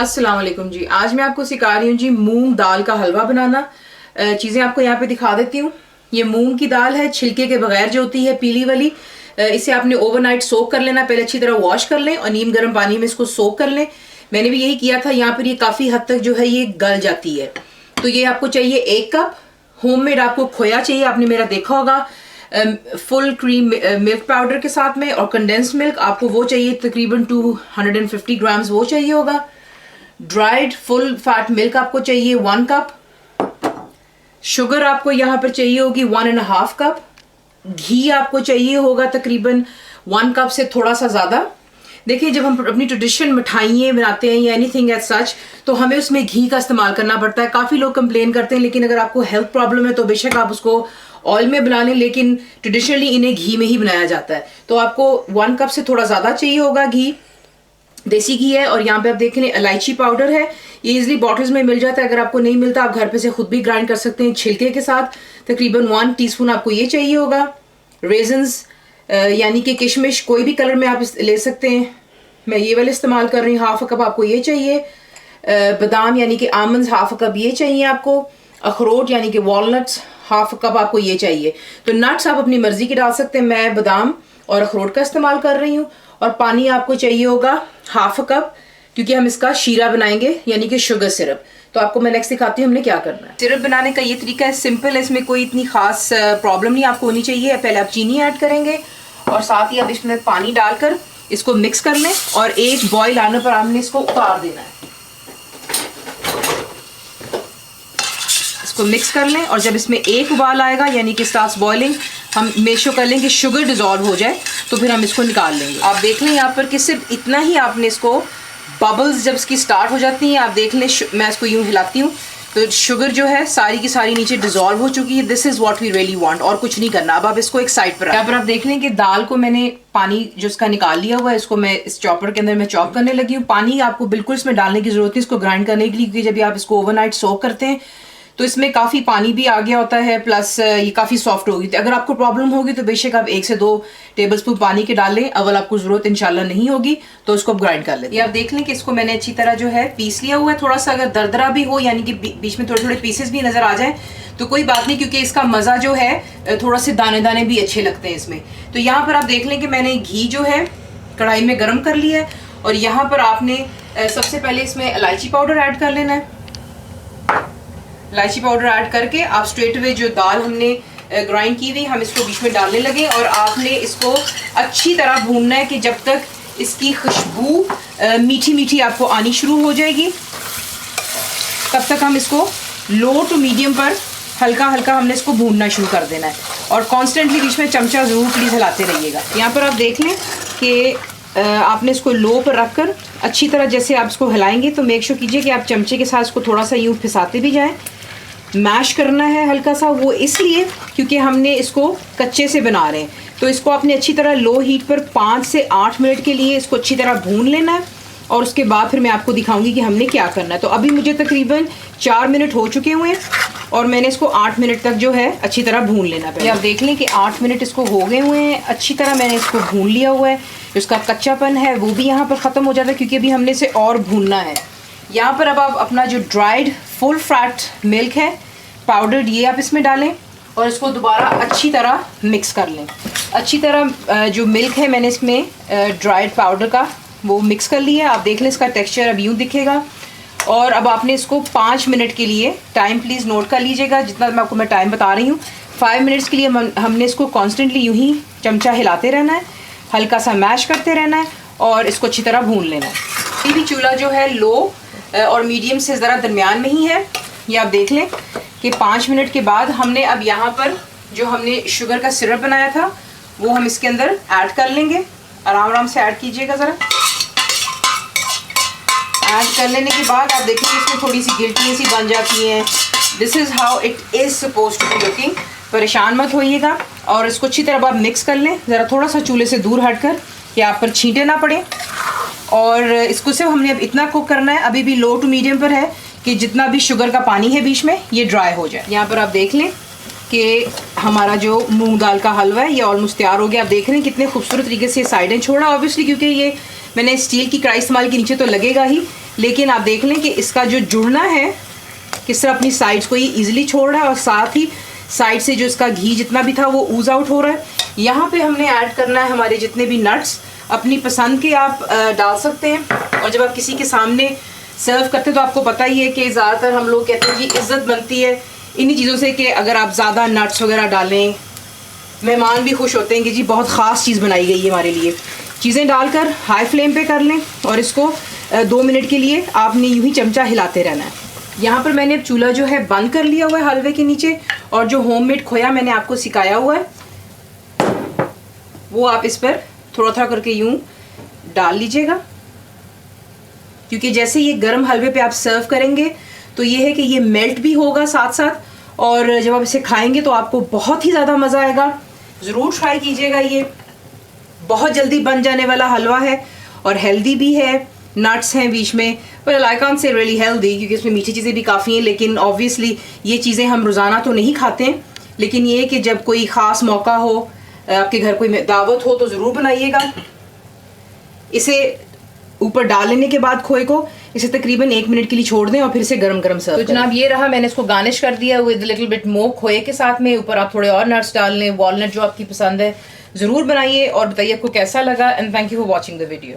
अस्सलाम वालेकुम जी। आज मैं आपको सिखा रही हूँ जी मूंग दाल का हलवा बनाना। चीज़ें आपको यहाँ पे दिखा देती हूँ। ये मूंग की दाल है, छिलके के बगैर जो होती है, पीली वाली। इसे आपने ओवरनाइट सोक कर लेना, पहले अच्छी तरह वॉश कर लें और नीम गर्म पानी में इसको सोक कर लें। मैंने भी यही किया था। यहाँ पर ये काफ़ी हद तक जो है ये गल जाती है। तो ये आपको चाहिए 1 कप। होममेड आपको खोया चाहिए, आपने मेरा देखा होगा, फुल क्रीम मिल्क पाउडर के साथ में, और कंडेंस्ड मिल्क आपको वो चाहिए तकरीबन 250 ग्राम्स वो चाहिए होगा। ड्राइड फुल फैट मिल्क आपको चाहिए 1 कप। शुगर आपको यहाँ पर चाहिए होगी 1.5 कप। घी आपको चाहिए होगा तकरीबन 1 कप से थोड़ा सा ज़्यादा। देखिए, जब हम अपनी ट्रेडिशन मिठाइयाँ बनाते हैं या एनीथिंग एज सच, तो हमें उसमें घी का इस्तेमाल करना पड़ता है। काफ़ी लोग कंप्लेन करते हैं, लेकिन अगर आपको हेल्थ प्रॉब्लम है तो बेशक आप उसको ऑयल में बना लें, लेकिन ट्रेडिशनली इन्हें घी में ही बनाया जाता है। तो आपको 1 कप से थोड़ा ज़्यादा चाहिए होगा घी, देसी घी है। और यहाँ पे आप देख लें इलायची पाउडर है, ये इजीली बॉटल्स में मिल जाता है। अगर आपको नहीं मिलता आप घर पे से खुद भी ग्राइंड कर सकते हैं छिलके के साथ। तकरीबन 1 टीस्पून आपको ये चाहिए होगा। रेजन्स यानी कि किशमिश कोई भी कलर में आप ले सकते हैं, मैं ये वाले इस्तेमाल कर रही हूँ। 1/2 कप आपको ये चाहिए। बादाम यानी कि आमंड्स 1/2 कप ये चाहिए आपको। अखरोट यानी कि वॉलनट्स 1/2 कप आपको ये चाहिए। तो नट्स आप अपनी मर्जी के डाल सकते हैं, मैं बादाम और अखरोट का इस्तेमाल कर रही हूँ। और पानी आपको चाहिए होगा 1/2 कप, क्योंकि हम इसका शीरा बनाएंगे यानी कि शुगर सिरप। तो आपको मैं नेक्स्ट दिखाती हूँ हमने क्या करना है। सिरप बनाने का ये तरीका है, सिंपल है, इसमें कोई इतनी खास प्रॉब्लम नहीं आपको होनी चाहिए। पहले आप चीनी ऐड करेंगे और साथ ही आप इसमें पानी डालकर इसको मिक्स कर लें, और एक बॉईल आने पर आपने इसको उतार देना है। इसको मिक्स कर लें और जब इसमें एक उबाल आएगा यानी कि स्टार्ट्स बॉइलिंग, हम मेक श्योर कर लें कि शुगर डिजॉल्व हो जाए, तो फिर हम इसको निकाल लेंगे। आप देख लें यहाँ पर कि सिर्फ इतना ही आपने इसको, बबल्स जब इसकी स्टार्ट हो जाती हैं, आप देख लें, मैं इसको यूँ हिलाती हूँ तो शुगर जो है सारी की सारी नीचे डिजॉल्व हो चुकी है। This is what we really want, और कुछ नहीं करना। अब आप इसको एक साइड पर, यहाँ पर आप देख लें कि दाल को मैंने पानी जो इसका निकाल लिया हुआ है, इसको मैं इस चॉपर के अंदर मैं चॉप करने लगी हूँ। पानी आपको बिल्कुल इसमें डालने की जरूरत है इसको ग्राइंड करने के लिए, क्योंकि जब आप इसको ओवरनाइट सोक करते हैं तो इसमें काफ़ी पानी भी आ गया होता है, प्लस ये काफ़ी सॉफ्ट होगी। तो अगर आपको प्रॉब्लम होगी तो बेशक आप 1 से 2 टेबलस्पून पानी के डाल लें। अगर आपको ज़रूरत इंशाल्लाह नहीं होगी तो इसको ग्राइंड कर लें। ये आप देख लें कि इसको मैंने अच्छी तरह जो है पीस लिया हुआ है। थोड़ा सा अगर दरदरा भी हो, यानी कि बीच में थोड़े थोड़े पीसेस भी नज़र आ जाए, तो कोई बात नहीं, क्योंकि इसका मज़ा जो है थोड़ा से दाने दाने भी अच्छे लगते हैं इसमें। तो यहाँ पर आप देख लें कि मैंने घी जो है कढ़ाई में गर्म कर लिया है, और यहाँ पर आपने सबसे पहले इसमें इलायची पाउडर ऐड कर लेना है। इलायची पाउडर ऐड करके आप स्ट्रेट अवे जो दाल हमने ग्राइंड की हुई, हम इसको बीच में डालने लगे, और आपने इसको अच्छी तरह भूनना है कि जब तक इसकी खुशबू मीठी मीठी आपको आनी शुरू हो जाएगी, तब तक हम इसको लो टू मीडियम पर हल्का हल्का हमने इसको भूनना शुरू कर देना है। और कॉन्स्टेंटली बीच में चमचा ज़रूर प्लीज़ हिलाते रहिएगा। यहाँ पर आप देख लें कि आपने इसको लो पर रख कर अच्छी तरह जैसे आप इसको हिलाएंगे, तो मेक श्योर कीजिए कि आप चमचे के साथ इसको थोड़ा सा यूँ फिसाते भी जाएँ। मैश करना है हल्का सा, वो इसलिए क्योंकि हमने इसको कच्चे से बना रहे हैं। तो इसको आपने अच्छी तरह लो हीट पर 5 से 8 मिनट के लिए इसको अच्छी तरह भून लेना है, और उसके बाद फिर मैं आपको दिखाऊंगी कि हमने क्या करना है। तो अभी मुझे तकरीबन 4 मिनट हो चुके हुए हैं, और मैंने इसको 8 मिनट तक जो है अच्छी तरह भून लेना है। आप देख लें कि 8 मिनट इसको हो गए हुए हैं, अच्छी तरह मैंने इसको भून लिया हुआ है। उसका कच्चापन है वो भी यहाँ पर ख़त्म हो जाता है, क्योंकि अभी हमने इसे और भूनना है। यहाँ पर अब आप अपना जो ड्राइड फुल फैट मिल्क है पाउडर, ये आप इसमें डालें और इसको दोबारा अच्छी तरह मिक्स कर लें। अच्छी तरह जो मिल्क है मैंने इसमें ड्राइड पाउडर का वो मिक्स कर लिया है। आप देख लें इसका टेक्सचर अब यूँ दिखेगा। और अब आपने इसको 5 मिनट के लिए, टाइम प्लीज़ नोट कर लीजिएगा जितना आपको मैं टाइम बता रही हूँ, 5 मिनट्स के लिए हमने इसको कॉन्स्टेंटली यूँ ही चमचा हिलाते रहना है, हल्का सा मैश करते रहना है, और इसको अच्छी तरह भून लेना है। ये भी चूल्हा जो है लो और मीडियम से ज़रा दरमियान में ही है। ये आप देख लें कि 5 मिनट के बाद हमने अब यहाँ पर जो हमने शुगर का सिरप बनाया था वो हम इसके अंदर ऐड कर लेंगे। आराम आराम से ऐड कीजिएगा ज़रा। ऐड कर लेने के बाद आप देखेंगे इसमें थोड़ी सी गिल्टी सी बन जाती है। This is how it is suppose to be looking. परेशान मत होइएगा, और इसको अच्छी तरह आप मिक्स कर लें, ज़रा थोड़ा सा चूल्हे से दूर हटकर कि आप पर छींटे ना पड़े। और इसको सिर्फ हमने अब इतना कुक करना है, अभी भी लो टू मीडियम पर है, कि जितना भी शुगर का पानी है बीच में ये ड्राई हो जाए। यहाँ पर आप देख लें कि हमारा जो मूंग दाल का हलवा है ये ऑलमोस्ट तैयार हो गया। आप देख रहे हैं कितने खूबसूरत तरीके से साइडें छोड़ा, ऑब्वियसली क्योंकि ये मैंने स्टील की कढ़ाई इस्तेमाल की, नीचे तो लगेगा ही, लेकिन आप देख लें कि इसका जो जुड़ना है किस तरह अपनी साइड्स को ये ईजिली छोड़ रहा है और साथ ही साइड से जो इसका घी जितना भी था वो ऊज आउट हो रहा है। यहाँ पे हमने ऐड करना है हमारे जितने भी नट्स, अपनी पसंद के आप डाल सकते हैं। और जब आप किसी के सामने सर्व करते हैं तो आपको पता ही है कि ज़्यादातर हम लोग कहते हैं जी इज़्ज़त बनती है इन्हीं चीज़ों से कि अगर आप ज़्यादा नट्स वगैरह डालें, मेहमान भी खुश होते हैं कि जी बहुत ख़ास चीज़ बनाई गई है हमारे लिए। चीज़ें डालकर हाई फ्लेम पे कर लें और इसको 2 मिनट के लिए आपने यूं ही चमचा हिलाते रहना है। यहाँ पर मैंने अब चूल्हा जो है बंद कर लिया हुआ है हलवे के नीचे, और जो होममेड खोया मैंने आपको सिखाया हुआ है वो आप इस पर थोड़ा थोड़ा करके यूं डाल लीजिएगा, क्योंकि जैसे ये गर्म हलवे पे आप सर्व करेंगे तो ये है कि ये मेल्ट भी होगा साथ साथ, और जब आप इसे खाएंगे तो आपको बहुत ही ज़्यादा मज़ा आएगा। ज़रूर ट्राई कीजिएगा, ये बहुत जल्दी बन जाने वाला हलवा है और हेल्दी भी है, नट्स हैं बीच में, पर I can't say really healthy क्योंकि इसमें मीठी चीज़ें भी काफ़ी हैं, लेकिन ऑब्वियसली ये चीज़ें हम रोज़ाना तो नहीं खाते हैं, लेकिन ये कि जब कोई ख़ास मौका हो, आपके घर कोई दावत हो तो ज़रूर बनाइएगा। इसे ऊपर डाल लेने के बाद खोए को इसे तकरीबन 1 मिनट के लिए छोड़ दें और फिर से गरम गरम सर्व। तो जनाब ये रहा, मैंने इसको गार्निश कर दिया विद लिटिल बिट मोर खोए के साथ में। ऊपर आप थोड़े और नट्स डाल लें, वॉलनट जो आपकी पसंद है। ज़रूर बनाइए और बताइए आपको कैसा लगा, and thank you for watching the video.